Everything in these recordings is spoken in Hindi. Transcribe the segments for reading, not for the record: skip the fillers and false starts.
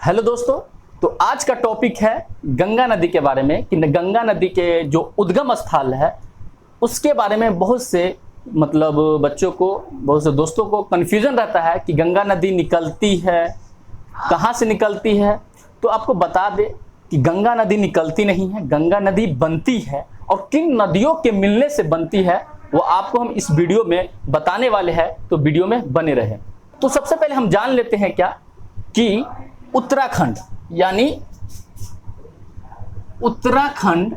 हेलो दोस्तों, तो आज का टॉपिक है गंगा नदी के बारे में कि गंगा नदी के जो उद्गम स्थल है उसके बारे में बहुत से बच्चों को, बहुत से दोस्तों को कन्फ्यूजन रहता है कि गंगा नदी निकलती है, कहाँ से निकलती है। तो आपको बता दें कि गंगा नदी निकलती नहीं है, गंगा नदी बनती है और किन नदियों के मिलने से बनती है वो आपको हम इस वीडियो में बताने वाले हैं, तो वीडियो में बने रहें। तो सबसे पहले हम जान लेते हैं क्या कि उत्तराखंड यानी उत्तराखंड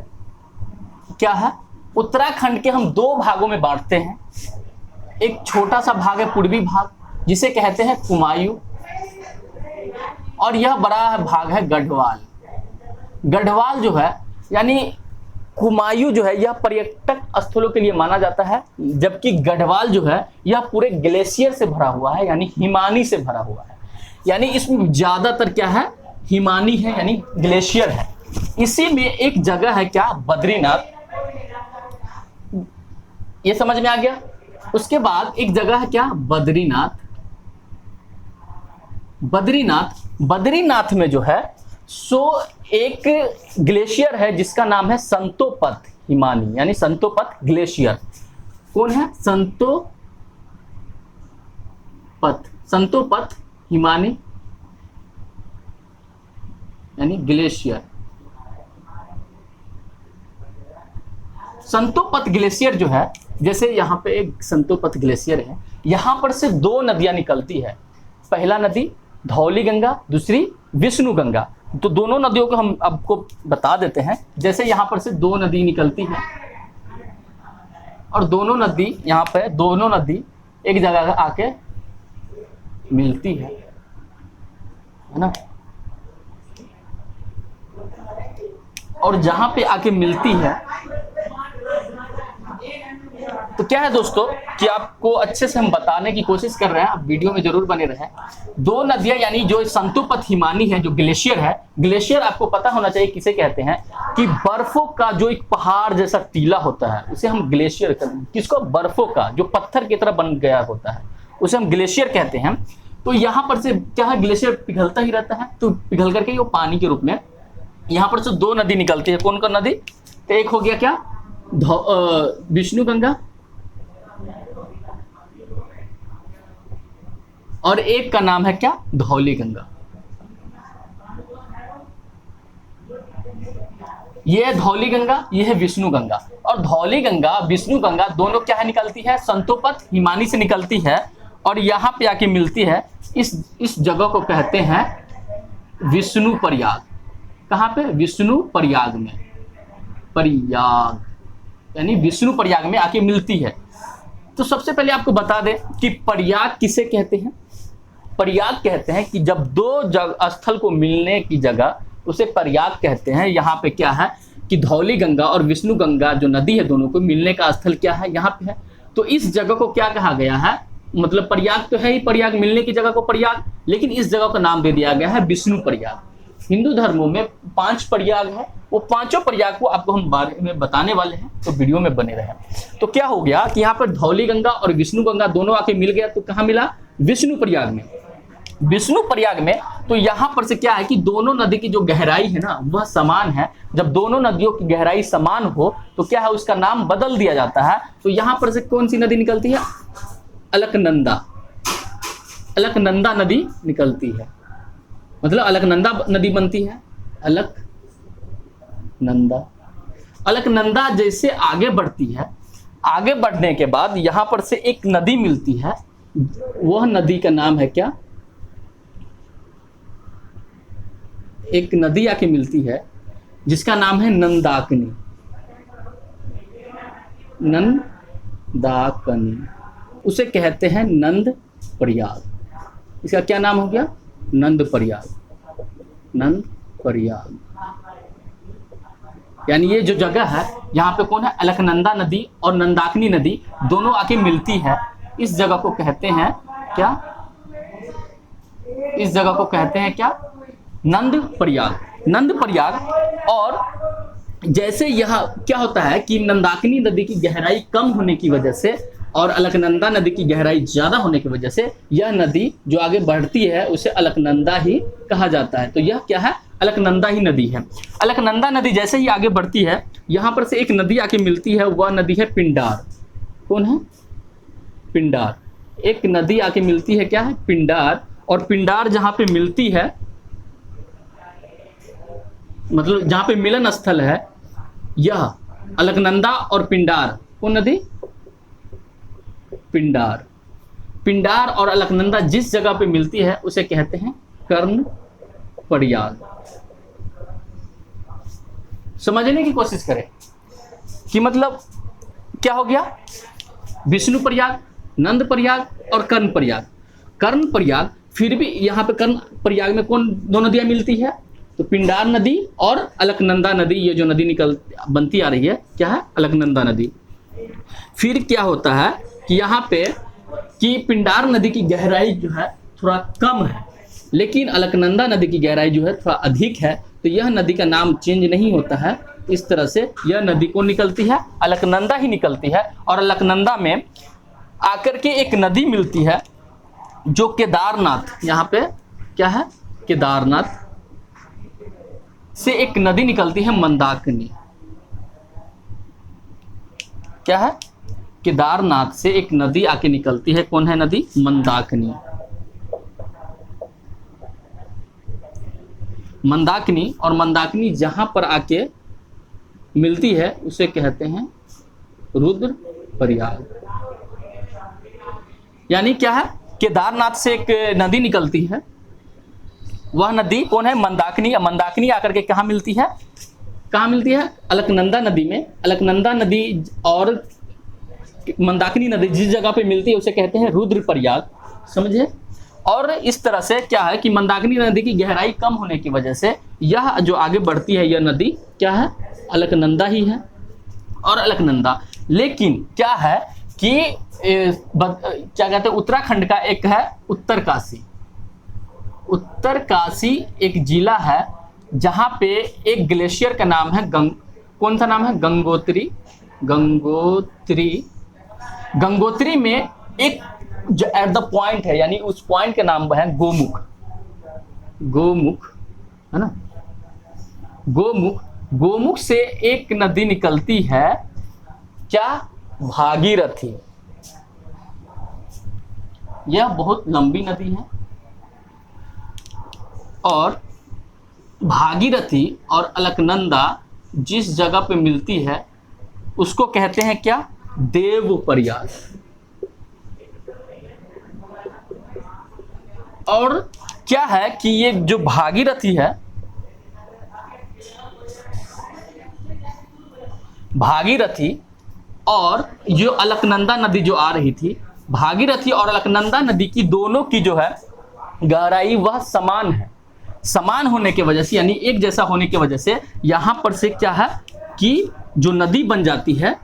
क्या है। उत्तराखंड के हम दो भागों में बांटते हैं। एक छोटा सा भाग है पूर्वी भाग जिसे कहते हैं कुमायूं, और यह बड़ा भाग है गढ़वाल। गढ़वाल जो है यानी कुमायूं जो है यह पर्यटक स्थलों के लिए माना जाता है, जबकि गढ़वाल जो है यह पूरे ग्लेशियर से भरा हुआ है यानी हिमानी से भरा हुआ है। यानी इसमें ज्यादातर क्या है, हिमानी है यानी ग्लेशियर है। इसी में एक जगह है क्या, बद्रीनाथ, ये समझ में आ गया। उसके बाद एक जगह है क्या, बद्रीनाथ। बद्रीनाथ में जो है सो एक ग्लेशियर है जिसका नाम है संतोपत हिमानी यानी संतोपत ग्लेशियर। कौन है, संतोपत हिमानी यानी ग्लेशियर। संतोपत ग्लेशियर जो है, जैसे यहाँ पे एक संतोपत ग्लेशियर है, यहां पर से दो नदियां निकलती है। पहला नदी धौली गंगा, दूसरी विष्णु गंगा। तो दोनों नदियों को हम आपको बता देते हैं। जैसे यहां पर से दो नदी निकलती है और दोनों नदी एक जगह आके मिलती है ना। और जहां पे आके मिलती है तो क्या है दोस्तों कि आपको अच्छे से हम बताने की कोशिश कर रहे हैं, आप वीडियो में जरूर बने रहें। दो नदियां यानी जो संतोपत हिमानी है, जो ग्लेशियर है, ग्लेशियर आपको पता होना चाहिए किसे कहते हैं कि बर्फों का जो एक पहाड़ जैसा टीला होता है उसे हम ग्लेशियर कहते हैं। किसको, बर्फों का जो पत्थर की तरह बन गया होता है उसे हम ग्लेशियर कहते हैं। तो यहाँ पर से क्या है, ग्लेशियर पिघलता ही रहता है, तो पिघल करके वो पानी के रूप में यहाँ पर से दो नदी निकलती है। कौन कौन नदी, तो एक हो गया क्या, विष्णु गंगा, और एक का नाम है क्या, धौली गंगा। ये है धौली गंगा, ये है विष्णु गंगा। और धौली गंगा विष्णु गंगा दोनों क्या है, निकलती है संतोपत हिमानी से निकलती है और यहां पे आके मिलती है। इस जगह को कहते हैं विष्णु प्रयाग। कहां पे, विष्णु प्रयाग में, प्रयाग यानी विष्णु प्रयाग में आके मिलती है। तो सबसे पहले आपको बता दें कि प्रयाग किसे कहते हैं। प्रयाग कहते हैं कि जब दो स्थल को मिलने की जगह उसे प्रयाग कहते हैं। यहाँ पे क्या है कि धौली गंगा और विष्णु गंगा जो नदी है दोनों को मिलने का स्थल क्या है, यहाँ पे है। तो इस जगह को क्या कहा गया है, मतलब प्रयाग तो है ही, प्रयाग मिलने की जगह को प्रयाग, लेकिन इस जगह का नाम दे दिया गया है विष्णु प्रयाग। हिंदू धर्मों में 5 प्रयाग है, वो पांचों प्रयाग को आपको हम बारे में बताने वाले हैं, तो वीडियो में बने रहें। तो क्या हो गया कि यहाँ पर धौली गंगा और विष्णु गंगा दोनों आके मिल गया, तो कहाँ मिला, विष्णु प्रयाग में। विष्णु प्रयाग में तो यहाँ पर से क्या है कि दोनों नदी की जो गहराई है ना वह समान है। जब दोनों नदियों की गहराई समान हो तो क्या है, उसका नाम बदल दिया जाता है। तो यहाँ पर से कौन सी नदी निकलती है, अलकनंदा नदी निकलती है, मतलब अलकनंदा नदी बनती है। अलकनंदा जैसे आगे बढ़ती है, आगे बढ़ने के बाद यहां पर से एक नदी मिलती है, वह नदी का नाम है क्या, एक नदी आके मिलती है जिसका नाम है नंदाकिनी। उसे कहते हैं नंद प्रयाग। इसका क्या नाम हो गया, नंद प्रयाग। यानी ये जो जगह है यहाँ पे कौन है, अलकनंदा नदी और नंदाकिनी नदी दोनों आके मिलती है। इस जगह को कहते हैं क्या, इस जगह को कहते हैं क्या, नंद प्रयाग। और जैसे यह क्या होता है कि नंदाकिनी नदी की गहराई कम होने की वजह से और अलकनंदा नदी की गहराई ज्यादा होने की वजह से यह नदी जो आगे बढ़ती है उसे अलकनंदा ही कहा जाता है। तो यह क्या है, अलकनंदा ही नदी है। अलकनंदा नदी जैसे ही आगे बढ़ती है, यहाँ पर से एक नदी आके मिलती है, वह नदी है पिंडार। कौन है, पिंडार। एक नदी आके मिलती है, क्या है, पिंडार। और पिंडार जहां पे मिलती है, मतलब जहां पे मिलन स्थल है, यह अलकनंदा और पिंडार, कौन नदी, पिंडार। पिंडार और अलकनंदा जिस जगह पे मिलती है उसे कहते हैं कर्ण प्रयाग। समझने की कोशिश करें कि मतलब क्या हो गया, विष्णु प्रयाग, नंद प्रयाग और कर्ण प्रयाग। कर्ण प्रयाग, फिर भी यहाँ पे कर्ण प्रयाग में कौन दो नदियां मिलती है, तो पिंडार नदी और अलकनंदा नदी, ये जो नदी बनती आ रही है, क्या है, अलकनंदा नदी। फिर क्या होता है कि यहाँ पे कि पिंडार नदी की गहराई जो है थोड़ा कम है, लेकिन अलकनंदा नदी की गहराई जो है थोड़ा अधिक है। तो यह नदी का नाम चेंज नहीं होता है। इस तरह से यह नदी को निकलती है, अलकनंदा ही निकलती है। और अलकनंदा में आकर के एक नदी मिलती है जो केदारनाथ, यहाँ पे क्या है, केदारनाथ से एक नदी निकलती है, मंदाकिनी। क्या है, केदारनाथ से एक नदी आके निकलती है, कौन है नदी, मंदाकिनी। मंदाकिनी, और मंदाकिनी जहां पर आके मिलती है उसे कहते हैं रुद्र प्रयाग। यानी क्या है, केदारनाथ से एक नदी निकलती है, वह नदी कौन है, मंदाकिनी। मंदाकिनी आकर के कहाँ मिलती है, कहाँ मिलती है, अलकनंदा नदी में। अलकनंदा नदी और मंदाकिनी नदी जिस जगह पे मिलती है उसे कहते हैं रुद्र प्रयाग, समझे। और इस तरह से क्या है कि मंदाकिनी नदी की गहराई कम होने की वजह से यह जो आगे बढ़ती है, यह नदी क्या है, अलकनंदा ही है। और अलकनंदा, लेकिन क्या है कि क्या कहते हैं, उत्तराखंड का एक है उत्तरकाशी। उत्तरकाशी एक जिला है जहां पे एक ग्लेशियर का नाम है कौन सा नाम है, गंगोत्री। गंगोत्री में एक जो एट द पॉइंट है, यानी उस पॉइंट का नाम है गोमुख है ना, गोमुख से एक नदी निकलती है, क्या, भागीरथी। यह बहुत लंबी नदी है और भागीरथी और अलकनंदा जिस जगह पे मिलती है उसको कहते हैं क्या, देव प्रयाग। और क्या है कि ये जो भागीरथी है, भागीरथी और जो अलकनंदा नदी जो आ रही थी, भागीरथी और अलकनंदा नदी की दोनों की जो है गहराई वह समान है। समान होने की वजह से, यानी एक जैसा होने की वजह से यहां पर से क्या है कि जो नदी बन जाती है,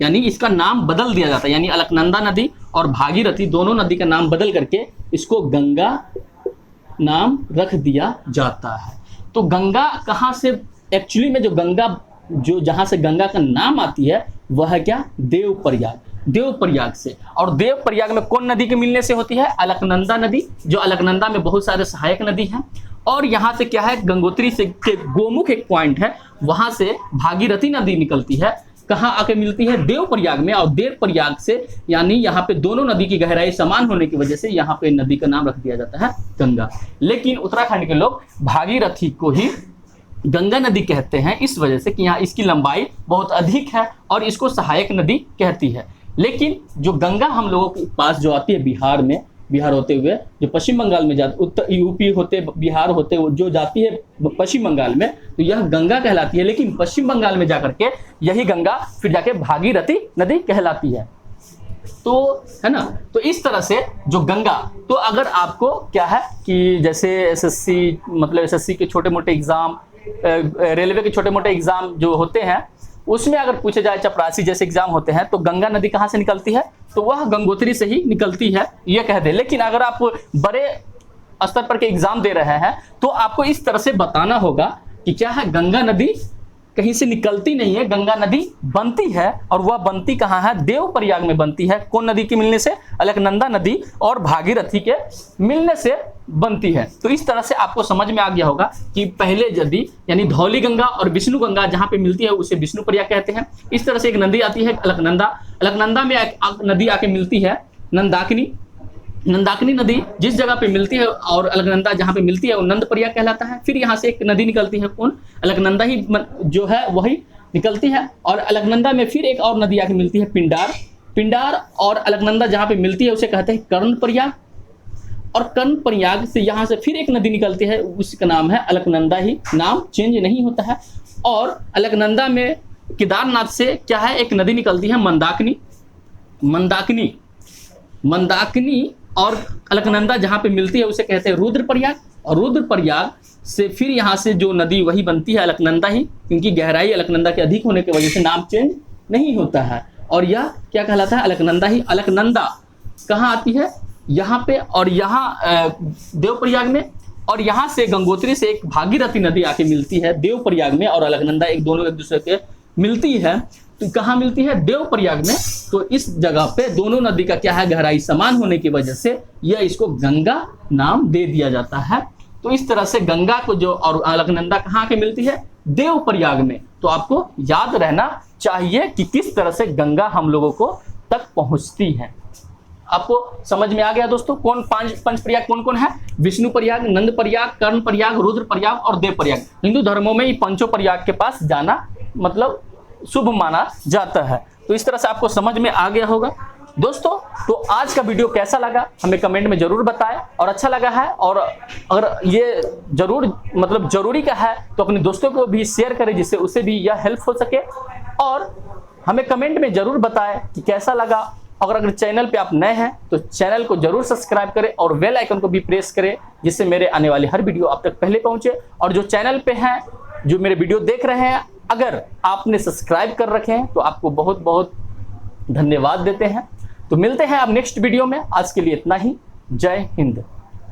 यानी इसका नाम बदल दिया जाता है। यानी अलकनंदा नदी और भागीरथी दोनों नदी का नाम बदल करके इसको गंगा नाम रख दिया जाता है। तो गंगा कहां से, एक्चुअली में जो गंगा, जो जहां से गंगा का नाम आती है वह है क्या, देव प्रयाग से। और देव प्रयाग में कौन नदी के मिलने से होती है, अलकनंदा नदी, जो अलकनंदा में बहुत सारे सहायक नदी हैं। और यहाँ से क्या है, गंगोत्री से के गोमुख एक पॉइंट है, वहां से भागीरथी नदी निकलती है, कहाँ आके मिलती है, देव प्रयाग में। और देव प्रयाग से, यानी यहाँ पे दोनों नदी की गहराई समान होने की वजह से यहाँ पे नदी का नाम रख दिया जाता है गंगा। लेकिन उत्तराखंड के लोग भागीरथी को ही गंगा नदी कहते हैं, इस वजह से कि यहाँ इसकी लंबाई बहुत अधिक है और इसको सहायक नदी कहती है। लेकिन जो गंगा हम लोगों के पास जो आती है बिहार में, बिहार होते हुए जो पश्चिम बंगाल में जाती, उत्तर यूपी होते, बिहार होते जो जाती है पश्चिम बंगाल में, तो यह गंगा कहलाती है। लेकिन पश्चिम बंगाल में जाकर के यही गंगा फिर जाके भागीरथी नदी कहलाती है। तो है ना, तो इस तरह से जो गंगा, तो अगर आपको क्या है कि जैसे एसएससी, मतलब एसएससी के छोटे मोटे एग्जाम, रेलवे के छोटे मोटे एग्जाम जो होते हैं, उसमें अगर पूछे जाए, चपरासी जैसे एग्जाम होते हैं, तो गंगा नदी कहाँ से निकलती है, तो वह गंगोत्री से ही निकलती है, ये कह दे। लेकिन अगर आप बड़े स्तर पर के एग्जाम दे रहे हैं तो आपको इस तरह से बताना होगा कि क्या है, गंगा नदी कहीं से निकलती नहीं है, गंगा नदी बनती है। और वह बनती कहाँ है? देवप्रयाग में बनती है। कौन नदी के मिलने से? अलकनंदा नदी और भागीरथी के मिलने से बनती है। तो इस तरह से आपको समझ में आ गया होगा कि पहले नदी यानी धौली गंगा और विष्णु गंगा जहाँ पे मिलती है उसे विष्णु प्रयाग कहते हैं। इस तरह से एक नदी आती है अलकनंदा, अलकनंदा में एक नदी आके मिलती है नंदाकिनी। नंदाकिनी नदी जिस जगह पे मिलती है और अलकनंदा जहाँ पे मिलती है वो नंद प्रयाग कहलाता है। फिर यहाँ से एक नदी निकलती है, कौन? अलकनंदा ही जो है वही निकलती है। और अलकनंदा में फिर एक और नदी आके मिलती है पिंडार। पिंडार और अलकनंदा जहाँ पे मिलती है उसे कहते हैं कर्ण प्रयाग। और कर्ण प्रयाग से यहाँ से फिर एक नदी निकलती है, उसका नाम है अलकनंदा ही, नाम चेंज नहीं होता है। और अलकनंदा में केदारनाथ से क्या है, एक नदी निकलती है मंदाकिनी। मंदाकिनी मंदाकिनी और अलकनंदा जहाँ पे मिलती है उसे कहते हैं रुद्रप्रयाग। और रुद्रप्रयाग से फिर यहाँ से जो नदी वही बनती है अलकनंदा ही, क्योंकि गहराई अलकनंदा के अधिक होने की वजह से नाम चेंज नहीं होता है। और यह क्या कहलाता है? अलकनंदा ही। अलकनंदा कहाँ आती है? यहाँ पे, और यहाँ देवप्रयाग में। और यहाँ से गंगोत्री से एक भागीरथी नदी आके मिलती है देवप्रयाग में, और अलकनंदा एक दोनों एक दूसरे के मिलती है। तो कहाँ मिलती है? देवप्रयाग में। तो इस जगह पे दोनों नदी का क्या है, गहराई समान होने की वजह से यह इसको गंगा नाम दे दिया जाता है। तो इस तरह से गंगा को जो और अलकनंदा कहाँ के मिलती है? देवप्रयाग में। तो आपको याद रहना चाहिए कि किस तरह से गंगा हम लोगों को तक पहुंचती है। आपको समझ में आ गया दोस्तों? कौन पंच प्रयाग कौन कौन है? विष्णु प्रयाग, नंद प्रयाग, कर्ण प्रयाग, रुद्र प्रयाग और देव प्रयाग। हिंदू धर्मों में ये पंचों प्रयाग के पास जाना मतलब शुभ माना जाता है। तो इस तरह से आपको समझ में आ गया होगा दोस्तों। तो आज का वीडियो कैसा लगा हमें कमेंट में जरूर बताएं, और अच्छा लगा है और अगर ये जरूर मतलब जरूरी का है तो अपने दोस्तों को भी शेयर करें, जिससे उसे भी यह हेल्प हो सके। और हमें कमेंट में जरूर बताएं कि कैसा लगा। अगर चैनल पे आप नए हैं तो चैनल को जरूर सब्सक्राइब करें और बेल आइकन को भी प्रेस करें, जिससे मेरे आने वाली हर वीडियो आप तक पहले पहुंचे। और जो चैनल पे हैं, जो मेरे वीडियो देख रहे हैं, अगर आपने सब्सक्राइब कर रखे हैं तो आपको बहुत बहुत धन्यवाद देते हैं। तो मिलते हैं अब नेक्स्ट वीडियो में। आज के लिए इतना ही। जय हिंद।